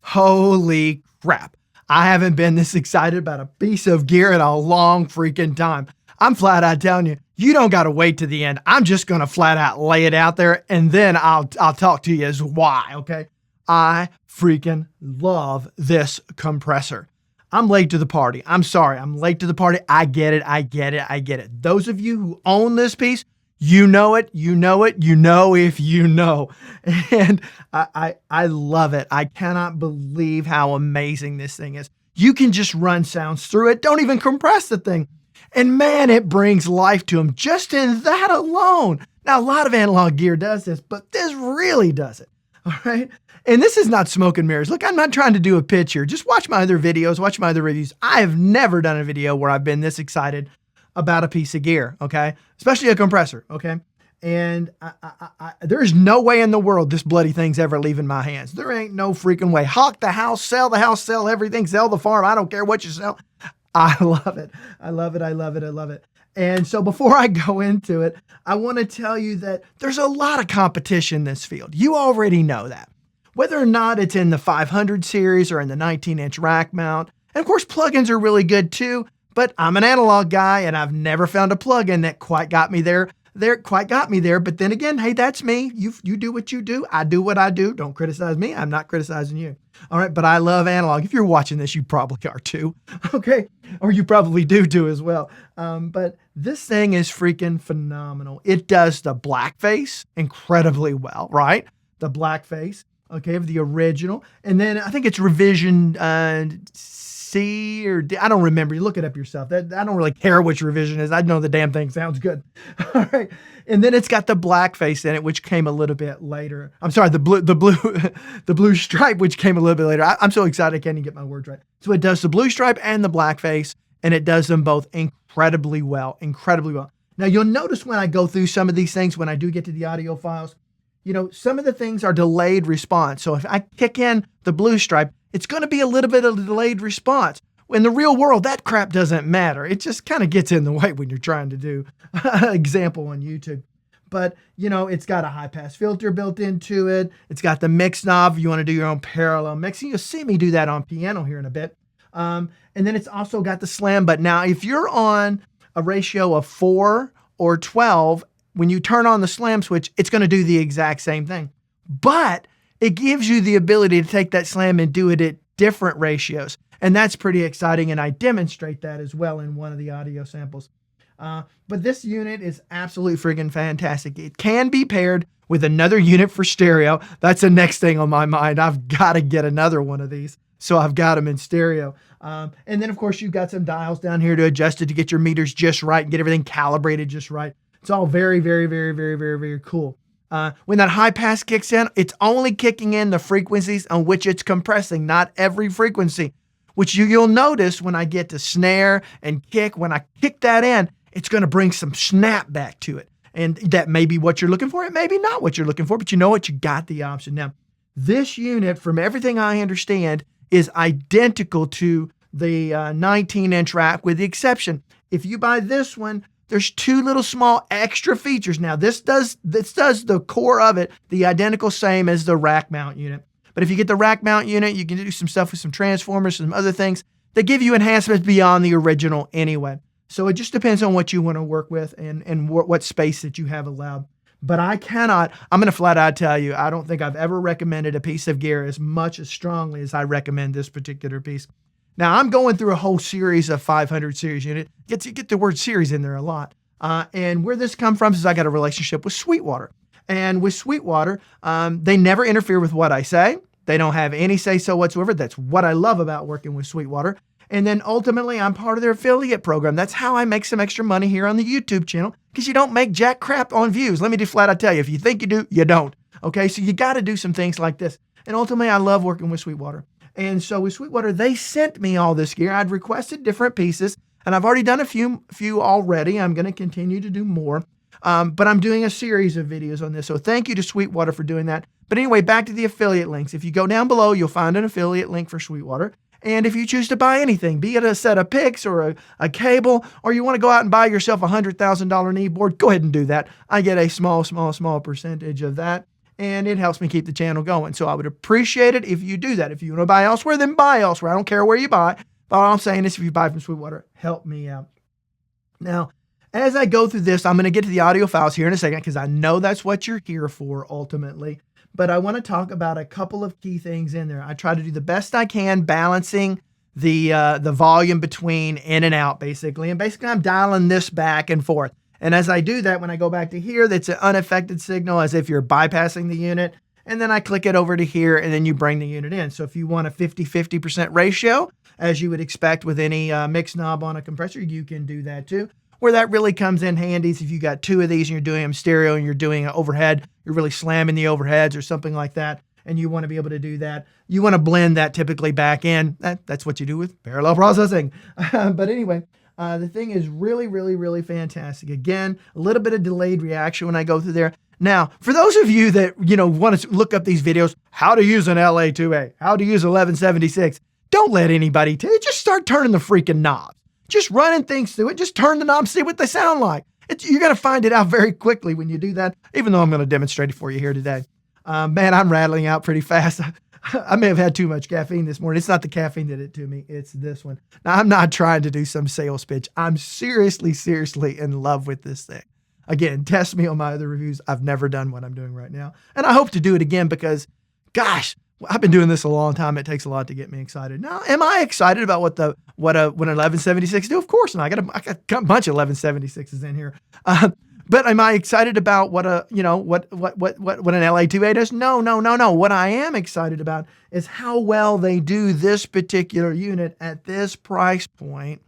Holy crap. I haven't been this excited about a piece of gear in a long freaking time. I'm flat out telling you, you don't got to wait to the end. I'm just going to flat out lay it out there, and then I'll talk to you as why, okay? I freaking love this compressor. I'm late to the party. I'm sorry. I'm late to the party. I get it. I get it. I get it. Those of you who own this piece, you know it. You know it. You know if you know. And I love it. I cannot believe how amazing this thing is. You can just run sounds through it. Don't even compress the thing. And man, it brings life to them just in that alone. Now, a lot of analog gear does this, but this really does it. All right. And this is not smoke and mirrors. Look, I'm not trying to do a pitch here. Just watch my other videos, watch my other reviews. I have never done a video where I've been this excited about a piece of gear, okay? Especially a compressor, okay? And there's no way in the world this bloody thing's ever leaving my hands. There ain't no freaking way. Hawk the house, sell everything, sell the farm. I don't care what you sell. I love it. I love it. I love it. I love it. And so before I go into it, I want to tell you that there's a lot of competition in this field. You already know that. Whether or not it's in the 500 series or in the 19-inch rack mount. And of course, plugins are really good too, but I'm an analog guy and I've never found a plugin that quite got me there. But then again, hey, that's me. You do what you do. I do what I do. Don't criticize me. I'm not criticizing you. All right. But I love analog. If you're watching this, you probably are too. Okay. Or you probably do too as well. But this thing is freaking phenomenal. It does the blackface incredibly well, right? The blackface. Okay, of the original. And then I think it's revision C or D. I don't remember. You look it up yourself. I don't really care which revision is. I know the damn thing sounds good. All right. And then it's got the blackface in it, which came a little bit later. I'm sorry, the blue stripe, which came a little bit later. I'm so excited I can't even get my words right. So it does the blue stripe and the blackface, and it does them both incredibly well. Now you'll notice when I go through some of these things, when I do get to the audio files, you know, some of the things are delayed response. So if I kick in the blue stripe, it's going to be a little bit of a delayed response. In the real world, that crap doesn't matter. It just kind of gets in the way when you're trying to do an example on YouTube. But, you know, it's got a high pass filter built into it. It's got the mix knob. If you want to do your own parallel mixing, you'll see me do that on piano here in a bit. And then it's also got the slam button. Now, if you're on a ratio of 4 or 12, when you turn on the slam switch, it's going to do the exact same thing. But it gives you the ability to take that slam and do it at different ratios. And that's pretty exciting. And I demonstrate that as well in one of the audio samples. But this unit is absolutely friggin' fantastic. It can be paired with another unit for stereo. That's the next thing on my mind. I've got to get another one of these. So I've got them in stereo. And then, of course, you've got some dials down here to adjust it to get your meters just right and get everything calibrated just right. It's all very, very, very, very, very, very cool. When that high pass kicks in, it's only kicking in the frequencies on which it's compressing, not every frequency, which you'll notice when I get to snare and kick. When I kick that in, it's going to bring some snap back to it. And that may be what you're looking for. It may be not what you're looking for, but you know what? You got the option. Now, this unit, from everything I understand, is identical to the 19-inch rack, with the exception, if you buy this one, there's 2 little small extra features. Now, this does the core of it, the identical same as the rack mount unit. But if you get the rack mount unit, you can do some stuff with some transformers, some other things that give you enhancements beyond the original anyway. So it just depends on what you want to work with and what space that you have allowed. But I'm going to flat out tell you, I don't think I've ever recommended a piece of gear as strongly as I recommend this particular piece. Now, I'm going through a whole series of 500 series unit. You get the word series in there a lot. And where this comes from is I got a relationship with Sweetwater. And with Sweetwater, they never interfere with what I say. They don't have any say-so whatsoever. That's what I love about working with Sweetwater. And then ultimately, I'm part of their affiliate program. That's how I make some extra money here on the YouTube channel, because you don't make jack crap on views. Let me just flat out tell you, if you think you do, you don't. Okay, so you got to do some things like this. And ultimately, I love working with Sweetwater. And so with Sweetwater, they sent me all this gear. I'd requested different pieces, and I've already done a few already. I'm going to continue to do more. But I'm doing a series of videos on this. So thank you to Sweetwater for doing that. But anyway, back to the affiliate links. If you go down below, you'll find an affiliate link for Sweetwater. And if you choose to buy anything, be it a set of picks or a cable, or you want to go out and buy yourself a $100,000 knee board, go ahead and do that. I get a small percentage of that. and it helps me keep the channel going. So I would appreciate it if you do that. If you want to buy elsewhere, then buy elsewhere. I don't care where you buy. But all I'm saying is if you buy from Sweetwater, help me out. Now, as I go through this, I'm going to get to the audio files here in a second because I know that's what you're here for ultimately. But I want to talk about a couple of key things in there. I try to do the best I can balancing the volume between in and out, basically. And basically, I'm dialing this back and forth. And as I do that, when I go back to here, that's an unaffected signal as if you're bypassing the unit. And then I click it over to here, and then you bring the unit in. So if you want a 50-50% ratio, as you would expect with any mix knob on a compressor, you can do that too. Where that really comes in handy is if you got two of these and you're doing them stereo and you're doing an overhead, you're really slamming the overheads or something like that, and you want to be able to do that. You want to blend that typically back in. That's what you do with parallel processing. But anyway, the thing is really, really, really fantastic. Again, a little bit of delayed reaction when I go through there. Now, for those of you that, want to look up these videos, how to use an LA2A, how to use 1176, don't let anybody tell you. Just start turning the freaking knobs. Just running things through it. Just turn the knobs, see what they sound like. You're going to find it out very quickly when you do that, even though I'm going to demonstrate it for you here today. Man, I'm rattling out pretty fast. I may have had too much caffeine this morning. It's not the caffeine that did it to me. It's this one. Now, I'm not trying to do some sales pitch. I'm seriously, seriously in love with this thing. Again, test me on my other reviews. I've never done what I'm doing right now. And I hope to do it again because, gosh, I've been doing this a long time. It takes a lot to get me excited. Now, am I excited about what an 1176 do? Of course not. I got a bunch of 1176s in here. But am I excited about what an LA2A does? No. What I am excited about is how well they do this particular unit at this price point.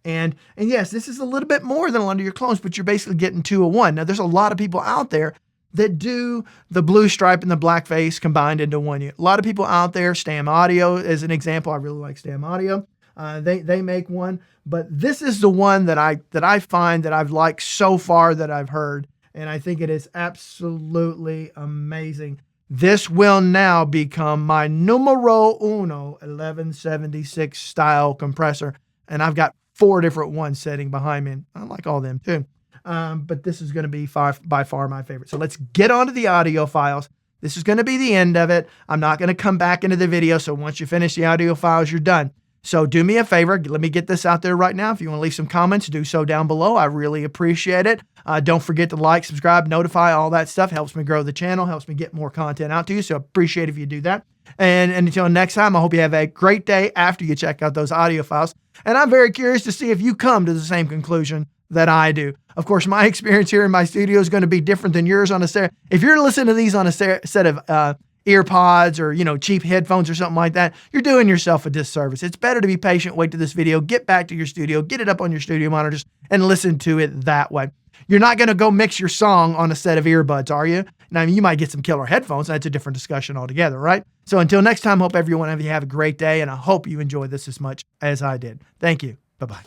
And yes, this is a little bit more than a lot of your clones, but you're basically getting 2 of 1. Now, there's a lot of people out there that do the blue stripe and the black face combined into one unit. A lot of people out there, Stam Audio as an example. I really like Stam Audio. They make one, but this is the one that I find that I've liked so far that I've heard. And I think it is absolutely amazing. This will now become my numero uno 1176 style compressor. And I've got 4 different ones sitting behind me. I like all of them too. But this is going to be by far my favorite. So let's get on to the audio files. This is going to be the end of it. I'm not going to come back into the video. So once you finish the audio files, you're done. So do me a favor. Let me get this out there right now. If you want to leave some comments, do so down below. I really appreciate it. Don't forget to like, subscribe, notify, all that stuff. Helps me grow the channel, helps me get more content out to you. So appreciate if you do that. And until next time, I hope you have a great day after you check out those audio files. And I'm very curious to see if you come to the same conclusion that I do. Of course, my experience here in my studio is going to be different than yours on a set. If you're listening to these on a set of ear pods or, cheap headphones or something like that, you're doing yourself a disservice. It's better to be patient, wait to this video, get back to your studio, get it up on your studio monitors and listen to it that way. You're not going to go mix your song on a set of earbuds, are you? Now, you might get some killer headphones. That's a different discussion altogether, right? So until next time, hope everyone of you have a great day, and I hope you enjoyed this as much as I did. Thank you. Bye-bye.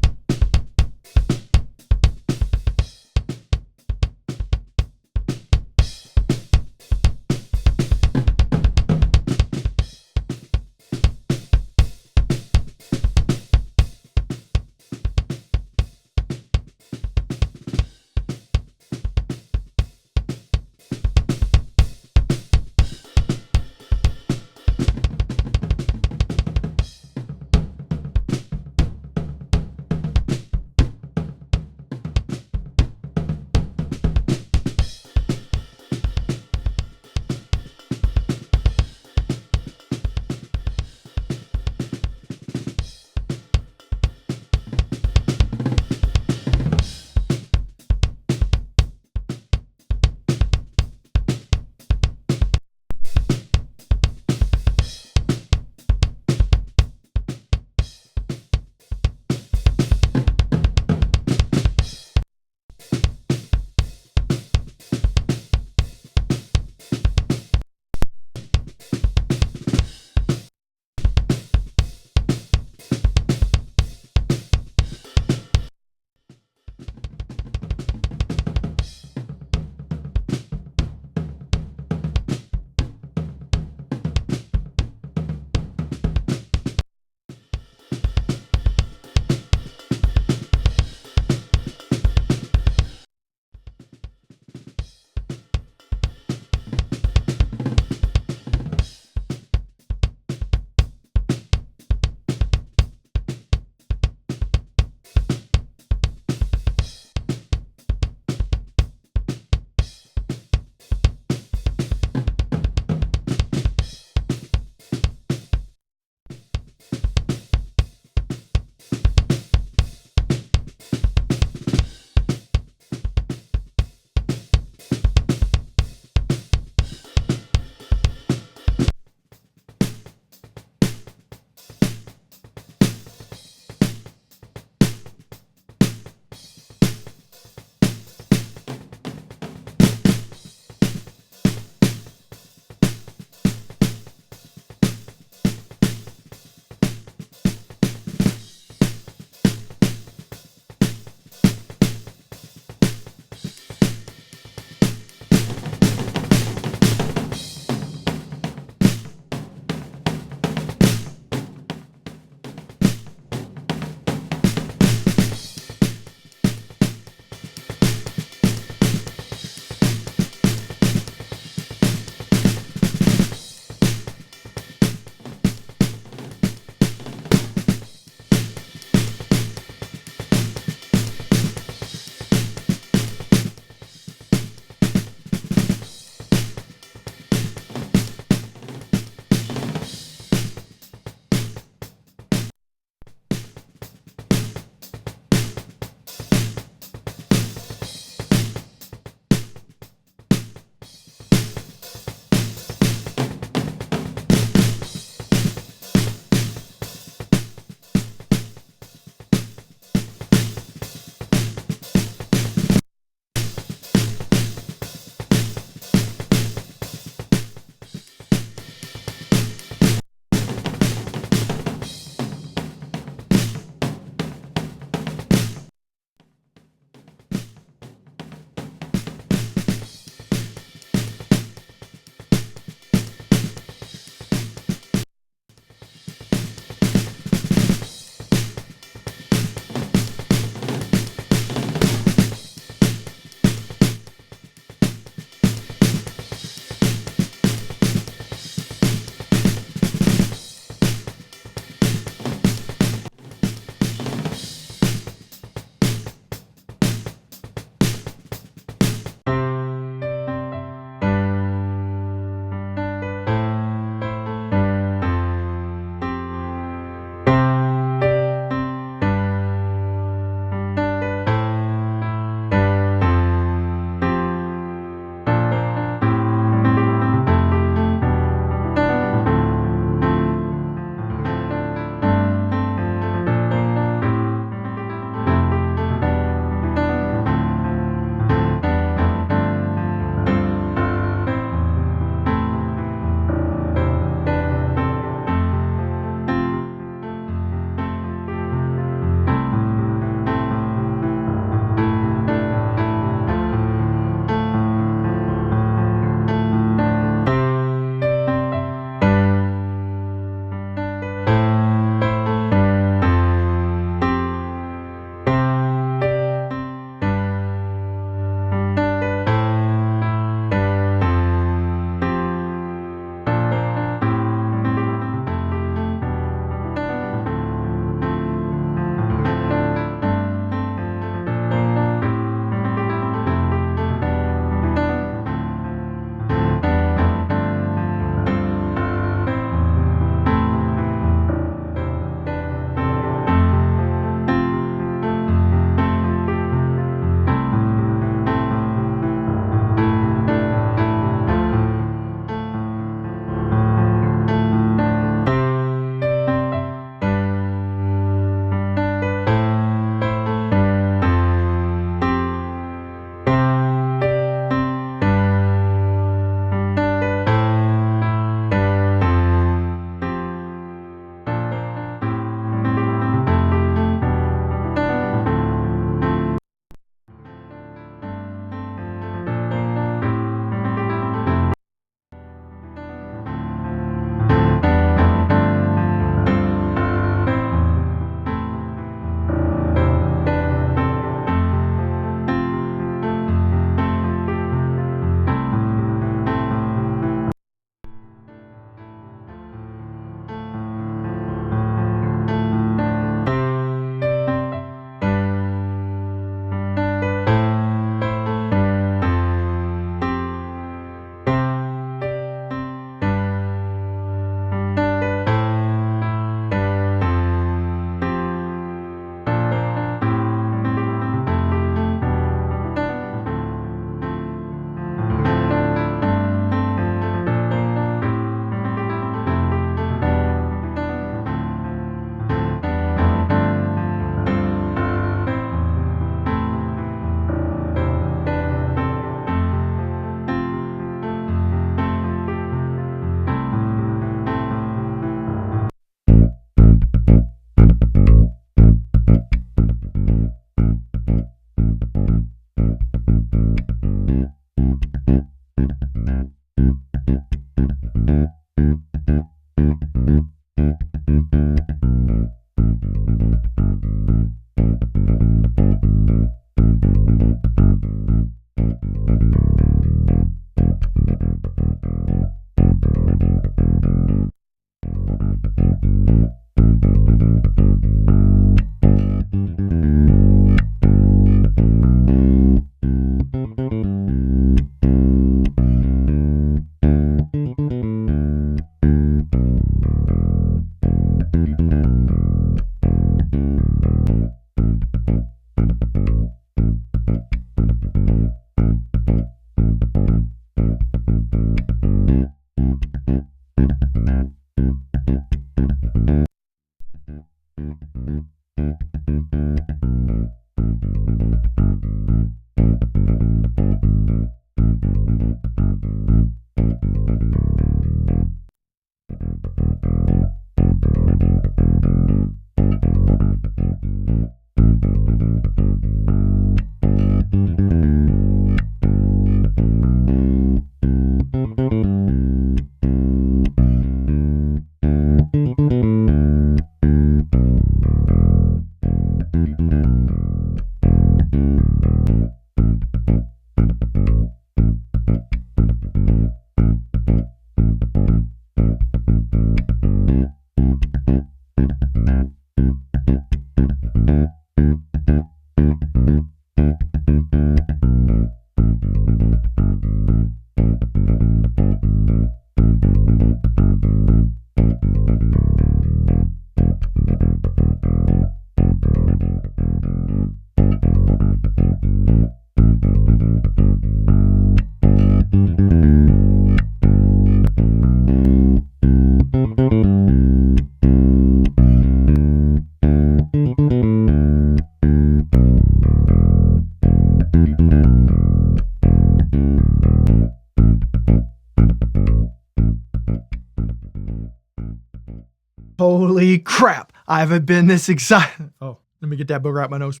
Holy crap. I haven't been this excited. Oh, let me get that booger out my nose.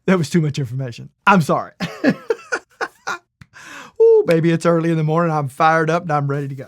That was too much information. I'm sorry. Oh, baby, it's early in the morning. I'm fired up and I'm ready to go.